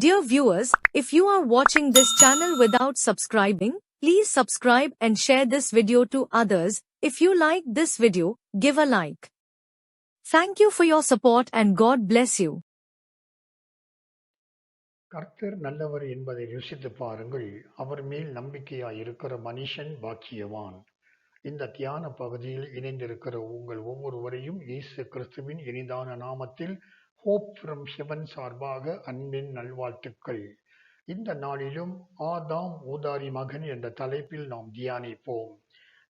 Dear viewers, if you are watching this channel without subscribing, please subscribe and share this video to others. If you like this video, give a like. Thank you for your support and God bless you. கர்த்தர் நல்லவர் என்பதை ருசித்துப் பாருங்கள். அவர் மேல் நம்பிக்கையாய் இருக்கிற மனுஷன் பாக்கியவான். இந்த தியான பகுதியில் இணைந்திருக்கிற உங்கள் ஒவ்வொருவரையும் இயேசு கிறிஸ்துவின் இனிதான நாமத்தில் ஹோப் ஃப்ரம் ஹெவன் சார்பாக அன்பின் நல்வாழ்த்துக்கள். இந்த நாளிலும் ஆதாம் ஊதாரி மகன் என்ற தலைப்பில் நாம் தியானிப்போம்.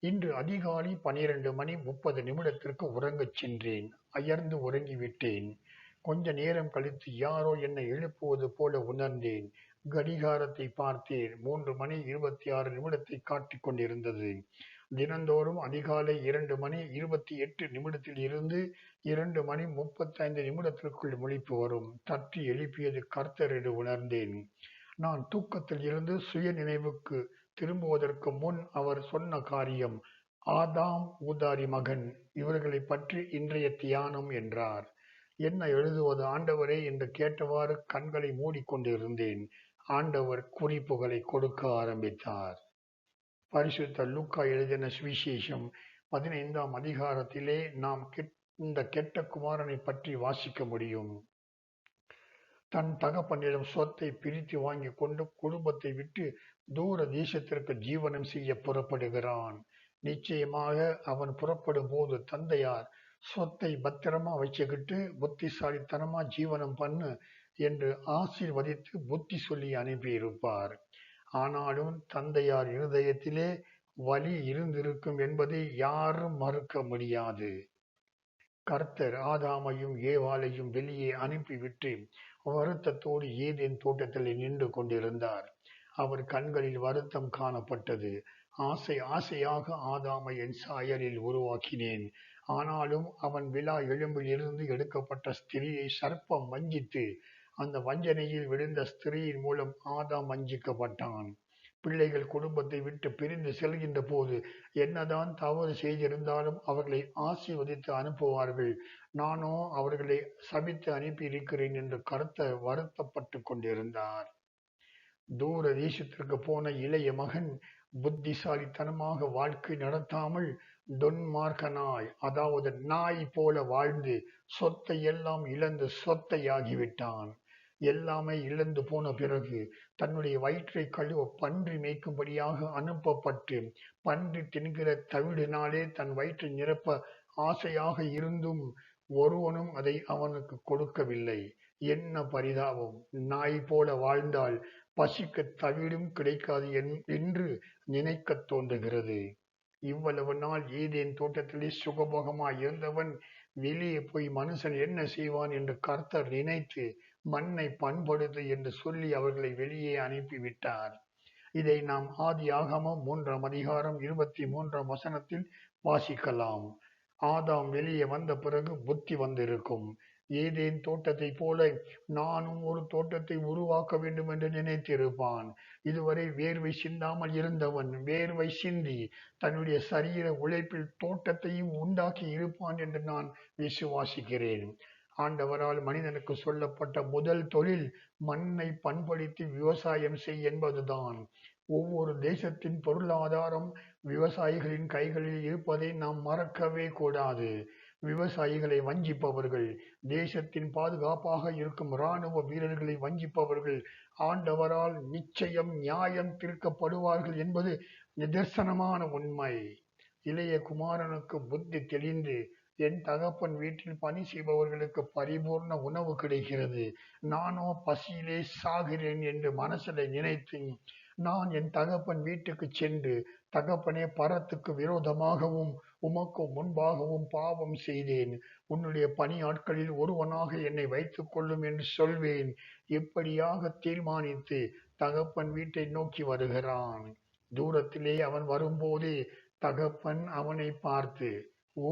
இன்று அதிகாலை 12:30 உறங்கச் சென்றேன். அயர்ந்து உறங்கிவிட்டேன். கொஞ்ச நேரம் கழித்து யாரோ என்னை எழுப்புவது போல உணர்ந்தேன். கடிகாரத்தை பார்த்தேன். 3:26 காட்டிக் கொண்டிருந்தது. தினந்தோறும் அதிகாலை 2:28 இருந்து 2:35 முழிப்பு வரும். தட்டி எழுப்பியது கர்த்தர் என்று உணர்ந்தேன். நான் தூக்கத்தில் இருந்து சுய நினைவுக்கு திரும்புவதற்கு முன் அவர் சொன்ன காரியம், ஆதாம் ஊதாரி மகன் இவர்களை பற்றி இன்றைய தியானம் என்றார். என்ன எழுதுவது ஆண்டவரே என்று கேட்டவாறு கண்களை மூடிக்கொண்டிருந்தேன். ஆண்டவர் குறிப்புகளை கொடுக்க ஆரம்பித்தார். பரிசுத்த லூக்கா எழுதின சுவிசேஷம் 15ஆம் அதிகாரத்திலே நாம் இந்த கெட்ட குமாரனை பற்றி வாசிக்க முடியும். தன் தகப்பனிடம் சொத்தை பிரித்து வாங்கி கொண்டு குடும்பத்தை விட்டு தூர தேசத்திற்கு ஜீவனம் செய்ய புறப்படுகிறான். நிச்சயமாக அவன் புறப்படும் போது தந்தையார் சொத்தை பத்திரமா வச்சுக்கிட்டு புத்திசாலித்தனமா ஜீவனம் பண்ணு என்று ஆசீர்வதித்து புத்தி சொல்லி அனுப்பியிருப்பார். ஆனாலும் தந்தையார் இருதயத்திலே வலி இருந்திருக்கும் என்பதை யாரும் மறுக்க முடியாது. கர்த்தர் ஆதாமையும் ஏவாளையும் வெளியே அனுப்பிவிட்டு வருத்தத்தோடு ஏதேன் தோட்டத்தில் நின்று கொண்டிருந்தார். அவர் கண்களில் வருத்தம் காணப்பட்டது. ஆசையாக ஆதாமை என் சாயலில் உருவாக்கினேன். ஆனாலும் அவன் விலா எலும்பில் இருந்து எடுக்கப்பட்ட ஸ்திரீயை சர்ப்பம் வஞ்சித்து அந்த வஞ்சனையில் விழுந்த ஸ்திரீயின் மூலம் ஆதாம் வஞ்சிக்கப்பட்டான். பிள்ளைகள் குடும்பத்தை விட்டு பிரிந்து செல்கின்ற போது என்னதான் தவறு செய்திருந்தாலும் அவர்களை ஆசீர்வதித்து அனுப்புவார்கள். நானோ அவர்களை சபித்து அனுப்பி இருக்கிறேன் என்று கர்த்தர் வருத்தப்பட்டு கொண்டிருந்தார். தூர தேசத்திற்கு போன இளைய மகன் புத்திசாலித்தனமாக வாழ்க்கை நடத்தாமல் தொன்மார்க்கனாய், அதாவது நாய் போல வாழ்ந்து சொத்தை எல்லாம் இழந்து சொத்தையாகிவிட்டான். எல்லாமே இழந்து போன பிறகு தன்னுடைய வயிற்றை கழுவ பன்றி மேய்க்கும்படியாக அனுப்பப்பட்டு பன்றி தின்கிற தவிடினாலே தன் வயிற்றை நிரப்ப ஆசையாக இருந்தும் ஒருவனும் அதை அவனுக்கு கொடுக்கவில்லை. என்ன பரிதாபம்! நாய் போல வாழ்ந்தால் பசிக்க தவிடும் கிடைக்காது என்று நினைக்க தோன்றுகிறது. இவ்வளவு நாள் ஏதேன் தோட்டத்திலே சுகபோகமாய் இருந்தவன் வெளியே போய் மனுஷன் என்ன செய்வான் என்று கர்த்தர் நினைத்து மண்ணை பண்படுத்து என்று சொல்லி அவர்களை வெளியே அனுப்பிவிட்டார். இதை நாம் ஆதியாகமம் 3ஆம் அதிகாரம் 23ஆம் வசனத்தில் வாசிக்கலாம். ஆதாம் வெளியே வந்த பிறகு புத்தி வந்திருக்கும். ஏதேன் தோட்டத்தை போல நானும் ஒரு தோட்டத்தை உருவாக்க வேண்டும் என்று நினைத்திருப்பான். இதுவரை வேர்வை சிந்தாமல் இருந்தவன் வேர்வை சிந்தி தன்னுடைய சரீர உழைப்பில் தோட்டத்தையும் உண்டாக்கி இருப்பான் என்று நான் விசுவாசிக்கிறேன். ஆண்டவரால் மனிதனுக்கு சொல்லப்பட்ட முதல் தொழில் மண்ணை பண்படுத்தி விவசாயம் செய் என்பதுதான். ஒவ்வொரு தேசத்தின் பொருளாதாரம் விவசாயிகளின் கைகளில் இருப்பதை நாம் மறக்கவே கூடாது. விவசாயிகளை வஞ்சிப்பவர்கள், தேசத்தின் பாதுகாப்பாக இருக்கும் இராணுவ வீரர்களை வஞ்சிப்பவர்கள் ஆண்டவரால் நிச்சயம் நியாயம் தீர்க்கப்படுவார்கள் என்பது நிதர்சனமான உண்மை. இளைய குமாரனுக்கு புத்தி தெளிந்து என் தகப்பன் வீட்டில் பணி செய்பவர்களுக்கு பரிபூர்ண உணவு கிடைக்கிறது, நானோ பசியிலே சாகிறேன் என்று மனசிலே நினைத்து நான் என் தகப்பன் வீட்டுக்கு சென்று, தகப்பனே, பரத்துக்கு விரோதமாகவும் உமக்கு முன்பாகவும் பாவம் செய்தேன். உன்னுடைய பணியாட்களில் ஒருவனாக என்னை வைத்துக் கொள்ளும் என்று சொல்வேன். எப்படியாக தீர்மானித்து தகப்பன் வீட்டை நோக்கி வருகிறான். தூரத்திலே அவன் வரும்போதே தகப்பன் அவனை பார்த்து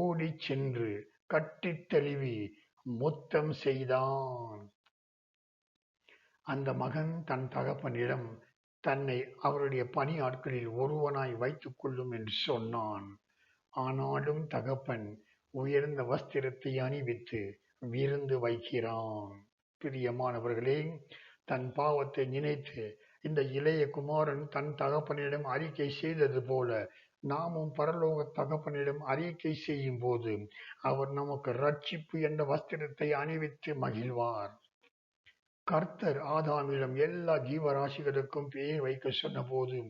ஓடி சென்று கட்டித் தழுவி முத்தம் செய்தான். அந்த மகன் தன் தகப்பனிடம் தன்னை அவருடைய பணியாட்களில் ஒருவனாய் வைத்துக் கொள்ளும் என்று சொன்னான். ஆனாலும் தகப்பன் உயர்ந்த வஸ்திரத்தை அணிவித்து விருந்து வைக்கிறான். பிரியமானவர்களே, தன் பாவத்தை நினைத்து இந்த இளைய குமாரன் தன் தகப்பனிடம் அறிக்கை செய்தது போல நாமும் பரலோக தகப்பனிடம் அறிக்கை செய்யும் போது அவர் நமக்கு ரட்சிப்பு என்ற வஸ்திரத்தை அணிவித்து மகிழ்வார். கர்த்தர் ஆதாமிடம் எல்லா ஜீவராசிகளுக்கும் பெயர் வைக்க சொன்ன போது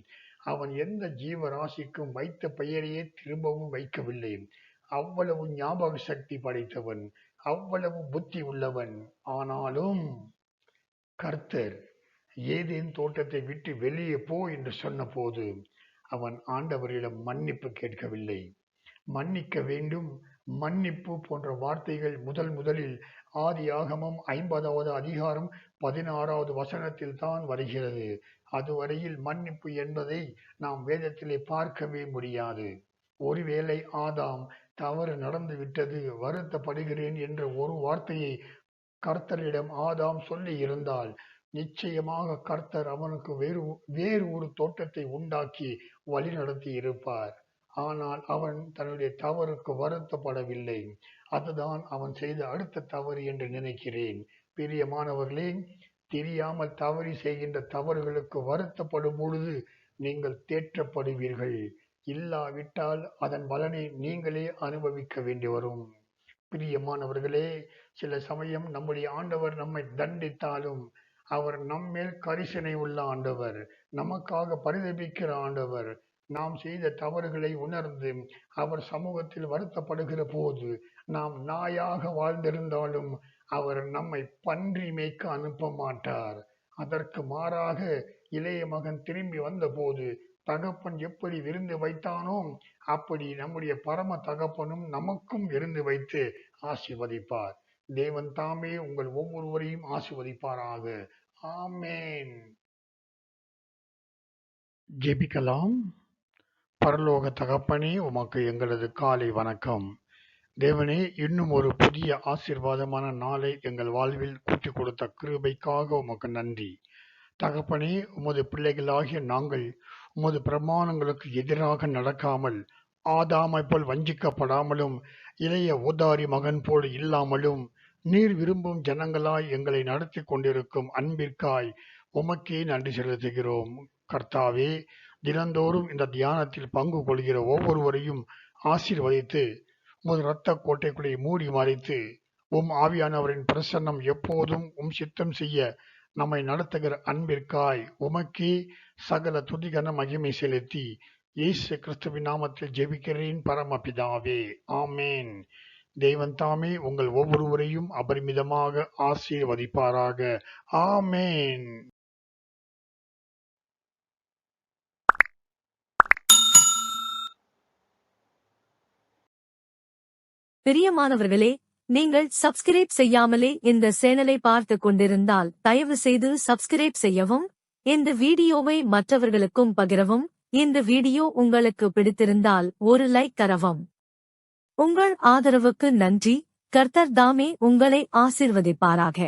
அவன் எந்த ஜீவராசிக்கும் வைத்த பெயரையே திரும்பவும் வைக்கவில்லை. அவ்வளவு ஞாபக சக்தி படைத்தவன், அவ்வளவு புத்தி உள்ளவன். ஆனாலும் கர்த்தர் ஏதேன் தோட்டத்தை விட்டு வெளியே போ என்று சொன்ன போது அவன் ஆண்டவரிடம் மன்னிப்பு கேட்கவில்லை. மன்னிக்க வேண்டும், மன்னிப்பு போன்ற வார்த்தைகள் முதலில் ஆதியாகமம் 50வது அதிகாரம் 16வது வசனத்தில் தான் வருகிறது. அதுவரையில் மன்னிப்பு என்பதை நாம் வேதத்திலே பார்க்கவே முடியாது. ஒருவேளை ஆதாம் தவறு நடந்து விட்டது, வருத்தப்படுகிறேன் என்ற ஒரு வார்த்தையை கர்த்தரிடம் ஆதாம் சொல்லி இருந்தால் நிச்சயமாக கர்த்தர் அவனுக்கு வேறு ஒரு தோட்டத்தை உண்டாக்கி வழி நடத்தி இருப்பார். ஆனால் அவன் தன்னுடைய தவறுக்கு வருத்தப்படவில்லை. அதுதான் அவன் செய்த அடுத்த தவறு என்று நினைக்கிறேன். பிரியமானவர்களே, தெரியாமல் தவறி செய்கின்ற தவறுகளுக்கு வருத்தப்படும் பொழுது நீங்கள் தேற்றப்படுவீர்கள். இல்லாவிட்டால் அதன் பலனை நீங்களே அனுபவிக்க வேண்டி வரும். பிரியமானவர்களே, சில சமயம் நம்முடைய ஆண்டவர் நம்மை தண்டித்தாலும் அவர் நம்மேல் கரிசனை உள்ள ஆண்டவர், நமக்காக பரிதபிக்கிற ஆண்டவர். நாம் செய்த தவறுகளை உணர்ந்து அவர் சமூகத்தில் வருத்தப்படுகிற போது நாம் நாயாக வாழ்ந்திருந்தாலும் அவர் நம்மை பன்றி மேய்க்க அனுப்ப மாட்டார். அதற்கு மாறாக இளைய மகன் திரும்பி வந்தபோது தகப்பன் எப்படி விருந்து வைத்தானோ அப்படி நம்முடைய பரம தகப்பனும் நமக்கும் விருந்து வைத்து ஆசீர்வதிப்பார். தேவன் தாமே உங்கள் ஒவ்வொருவரையும் ஆசீர்வதிப்பாராக. ஆமேன். ஜெபிக்கலாம். பரலோக தகப்பனே, உமக்கு எங்களது காலை வணக்கம். தேவனே, இன்னும் ஒரு புதிய ஆசீர்வாதமான நாளை எங்கள் வாழ்வில் கூட்டிக் கொடுத்த கிருபைக்காக உமக்கு நன்றி. தகப்பனே, உமது பிள்ளைகளாகிய நாங்கள் உமது பிரமாணங்களுக்கு எதிராக நடக்காமல், ஆதாமை போல் வஞ்சிக்கப்படாமலும், இளைய ஊதாரி மகன் போல் இல்லாமலும், நீர் விரும்பும் ஜனங்களாய் எங்களை நடத்தி கொண்டிருக்கும் அன்பிற்காய் உமக்கே நன்றி செலுத்துகிறோம். கர்த்தாவே, தினந்தோறும் இந்த தியானத்தில் பங்கு கொள்கிற ஒவ்வொருவரையும் ஆசீர்வதித்து உமது இரத்த கோட்டைக்குள்ளே மூடி மறைத்து ஆவியானவரின் பிரசன்னம் எப்போதும் சித்தம் செய்ய நம்மை நடத்துகிற அன்பிற்காய் உமக்கே சகல துதிகன மகிமை செலுத்தி இயேசு கிறிஸ்துவின் நாமத்தில் ஜெபிக்கிறேன் பரமபிதாவே. ஆமேன். தேவன் தாமே உங்கள் ஒவ்வொருவரையும் அபரிமிதமாக ஆசீர்வதிப்பாராக. ஆமேன். பிரியமானவர்களே, நீங்கள் சப்ஸ்கிரைப் செய்யாமலே இந்த சேனலை பார்த்து கொண்டிருந்தால் தயவு செய்து சப்ஸ்கிரைப் செய்யவும், இந்த வீடியோவை மற்றவர்களுக்கும் பகிரவும். இந்த வீடியோ உங்களுக்கு பிடித்திருந்தால் ஒரு லைக் தரவும். உங்கள் ஆதரவுக்கு நன்றி. கர்த்தர் தாமே உங்களை ஆசீர்வதிப்பாராக.